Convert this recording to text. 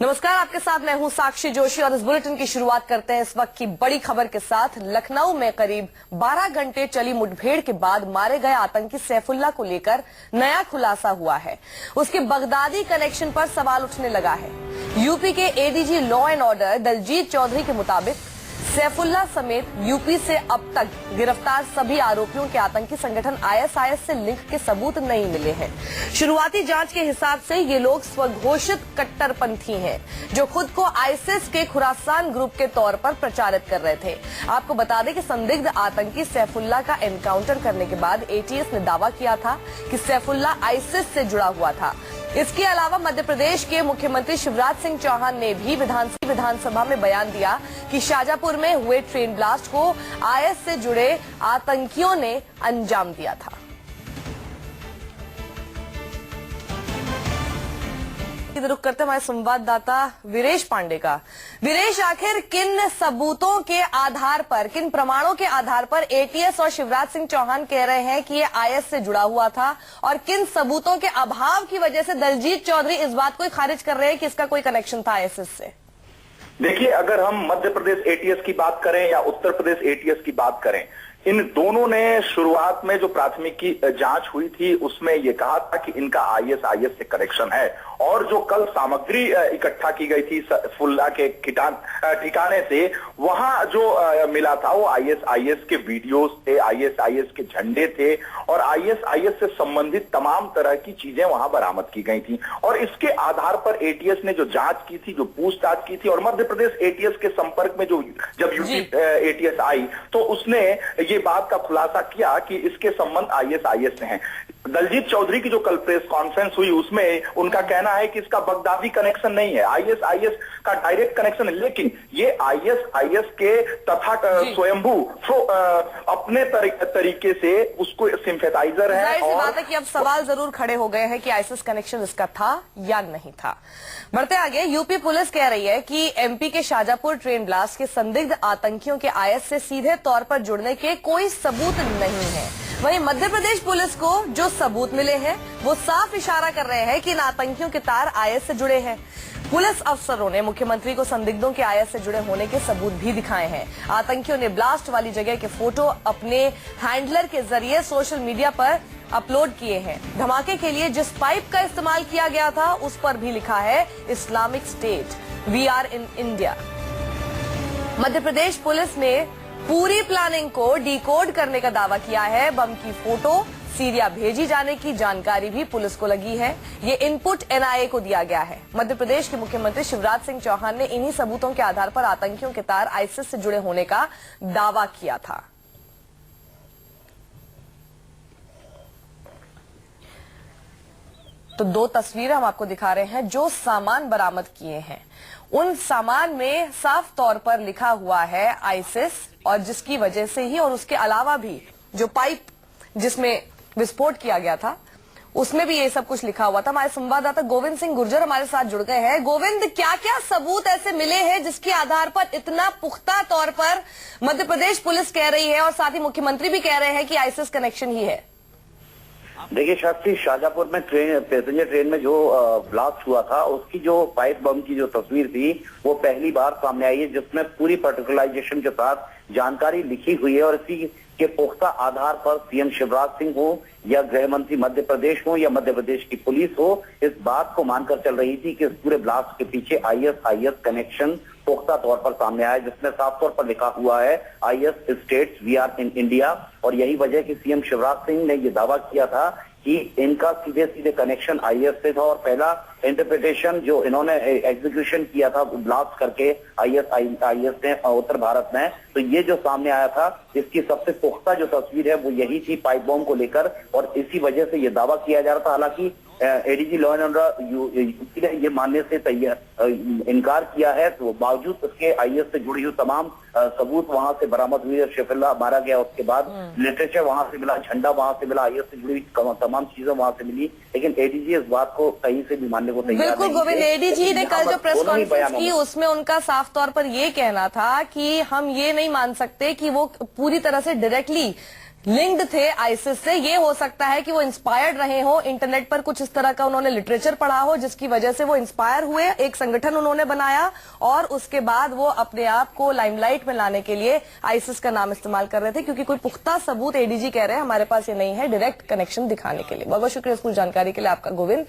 नमस्कार, आपके साथ मैं हूं साक्षी जोशी और इस बुलेटिन की शुरुआत करते हैं इस वक्त की बड़ी खबर के साथ। लखनऊ में करीब 12 घंटे चली मुठभेड़ के बाद मारे गए आतंकी सैफुल्ला को लेकर नया खुलासा हुआ है। उसके बगदादी कनेक्शन पर सवाल उठने लगा है। यूपी के ADG law and order Daljit Chaudhary के मुताबिक सैफुल्ला समेत यूपी से अब तक गिरफ्तार सभी आरोपियों के आतंकी संगठन आईएसआईएस से लिंक के सबूत नहीं मिले हैं। शुरुआती जांच के हिसाब से ये लोग स्वघोषित कट्टरपंथी हैं, जो खुद को आईसिस के खुरासान ग्रुप के तौर पर प्रचारित कर रहे थे। आपको बता दें कि संदिग्ध आतंकी सैफुल्ला का एनकाउंटर करने के बाद एटीएस ने दावा किया था कि सैफुल्ला आईसिस से जुड़ा हुआ था। इसके अलावा मध्य प्रदेश के मुख्यमंत्री शिवराज सिंह चौहान ने भी विधानसभा में बयान दिया कि शाजापुर में हुए ट्रेन ब्लास्ट को आईएस से जुड़े आतंकियों ने अंजाम दिया था। रुख करते हमारे संवाददाता वीरेश पांडे का। वीरेश, आखिर किन सबूतों के आधार पर, किन प्रमाणों के आधार पर एटीएस और शिवराज सिंह चौहान कह रहे हैं कि ये आईएस से जुड़ा हुआ था, और किन सबूतों के अभाव की वजह से दलजीत चौधरी इस बात को खारिज कर रहे हैं कि इसका कोई कनेक्शन था आईएसआईएस से? देखिए, अगर हम मध्य प्रदेश एटीएस की बात करें या उत्तर प्रदेश एटीएस की बात करें, इन दोनों ने शुरुआत में जो प्राथमिकी जांच हुई थी उसमें यह कहा था कि इनका आईएसआईएस से कनेक्शन है, और जो कल सामग्री इकट्ठा की गई थी सैफुल्ला के ठिकाने से, वहां जो मिला था वो आईएसआईएस के वीडियोस थे, आईएसआईएस के झंडे थे, और आईएसआईएस से संबंधित तमाम तरह की चीजें वहां बरामद की गई थी। और इसके आधार पर एटीएस ने जो जांच की थी, जो पूछताछ की थी, और मध्य प्रदेश एटीएस के संपर्क में जब यूपी एटीएस आई तो उसने ये बात का खुलासा किया कि इसके संबंध आईएसआईएस से हैं। दलजीत चौधरी की जो कल प्रेस कॉन्फ्रेंस हुई उसमें उनका कहना है कि इसका बगदादी कनेक्शन नहीं है, आईएसआईएस का डायरेक्ट कनेक्शन है, लेकिन ये आईएसआईएस के तथा स्वयंभू अपने तरीके से उसको सिंपैथाइजर है। और बात है कि अब सवाल जरूर खड़े हो गए हैं कि आईएसआईएस कनेक्शन इसका था या नहीं था। बढ़ते आगे, यूपी पुलिस कह रही है कि एमपी के शाजापुर ट्रेन ब्लास्ट के संदिग्ध आतंकियों के आईएस से सीधे तौर पर जुड़ने के कोई सबूत नहीं है। वहीं मध्य प्रदेश पुलिस को जो सबूत मिले हैं वो साफ इशारा कर रहे हैं कि इन आतंकियों के तार आईएस से जुड़े हैं। पुलिस अफसरों ने मुख्यमंत्री को संदिग्धों के आईएस से जुड़े होने के सबूत भी दिखाए हैं। आतंकियों ने ब्लास्ट वाली जगह के फोटो अपने हैंडलर के जरिए सोशल मीडिया पर अपलोड किए हैं। धमाके के लिए जिस पाइप का इस्तेमाल किया गया था उस पर भी लिखा है Islamic State, we are in India. Madhya Pradesh police ने पूरी प्लानिंग को डिकोड करने का दावा किया है। बम की फोटो सीरिया भेजी जाने की जानकारी भी पुलिस को लगी है। ये इनपुट एनआईए को दिया गया है। मध्य प्रदेश के मुख्यमंत्री शिवराज सिंह चौहान ने इन्हीं सबूतों के आधार पर आतंकियों के तार आईसिस से जुड़े होने का दावा किया था। तो दो तस्वीरें हम आपको दिखा रहे हैं जो सामान बरामद किए हैं। उन सामान में साफ तौर पर लिखा हुआ है आईसिस, और जिसकी वजह से ही, और उसके अलावा भी जो पाइप जिसमें विस्फोट किया गया था उसमें भी ये सब कुछ लिखा हुआ था। हमारे संवाददाता गोविंद सिंह गुर्जर हमारे साथ जुड़ गए हैं। गोविंद, क्या क्या सबूत ऐसे मिले हैं जिसके आधार पर इतना पुख्ता तौर पर मध्य प्रदेश पुलिस कह रही है और साथ ही मुख्यमंत्री भी कह रहे हैं कि आईसिस कनेक्शन ही है? देखिए शास्त्री, शाजापुर में पैसेंजर ट्रेन में जो ब्लास्ट हुआ था उसकी जो पाइप बम की जो तस्वीर थी वो पहली बार सामने आई है, जिसमें पूरी पर्टिकुलराइजेशन के साथ जानकारी लिखी हुई है। और इसी के पुख्ता आधार पर सीएम शिवराज सिंह हो या गृह मंत्री मध्य प्रदेश हो या मध्य प्रदेश की पुलिस हो, इस बात को मानकर चल रही थी कि इस पूरे ब्लास्ट के पीछे आईएसआईएस कनेक्शन पुख्ता तौर पर सामने आया, जिसमें साफ तौर पर लिखा हुआ है IS states, we are in India. और यही वजह कि सीएम शिवराज सिंह ने यह दावा किया था कि इनका सीधे सीधे कनेक्शन आईएस से था। और पहला इंटरप्रिटेशन जो इन्होंने एग्जीक्यूशन किया था ब्लास्ट करके आईएस ने उत्तर भारत में, तो ये जो सामने आया था इसकी सबसे पुख्ता जो तस्वीर है वो यही थी पाइप बॉम्ब को लेकर, और इसी वजह से ये दावा किया जा रहा था। हालांकि ADG law and order UP ने ये मानने से इनकार किया है, तो बावजूद उसके आईएस से जुड़ी हुई तमाम सबूत वहां से बरामद हुई है। सैफुल्ला मारा गया उसके बाद लिटरेचर वहां से मिला, झंडा वहां से मिला, आईएस से जुड़ी हुई तमाम चीजें वहां से मिली, लेकिन एडीजी इस बात को कहीं से भी मानने को तैयार नहीं। बिल्कुल गोविंद, एडीजी ने कल जो प्रेस कॉन्फ्रेंस की उसमें उनका साफ तौर पर ये कहना था कि हम ये नहीं मान सकते कि वो पूरी तरह से डायरेक्टली लिंक्ड थे आईसिस से। ये हो सकता है कि वो इंस्पायर्ड रहे हो, इंटरनेट पर कुछ इस तरह का उन्होंने लिटरेचर पढ़ा हो जिसकी वजह से वो इंस्पायर हुए, एक संगठन उन्होंने बनाया और उसके बाद वो अपने आप को लाइमलाइट में लाने के लिए आईसिस का नाम इस्तेमाल कर रहे थे, क्योंकि कोई पुख्ता सबूत एडीजी कह रहे हैं हमारे पास ये नहीं है डायरेक्ट कनेक्शन दिखाने के लिए। बहुत बहुत शुक्रिया इस पूरी जानकारी के लिए आपका गोविंद।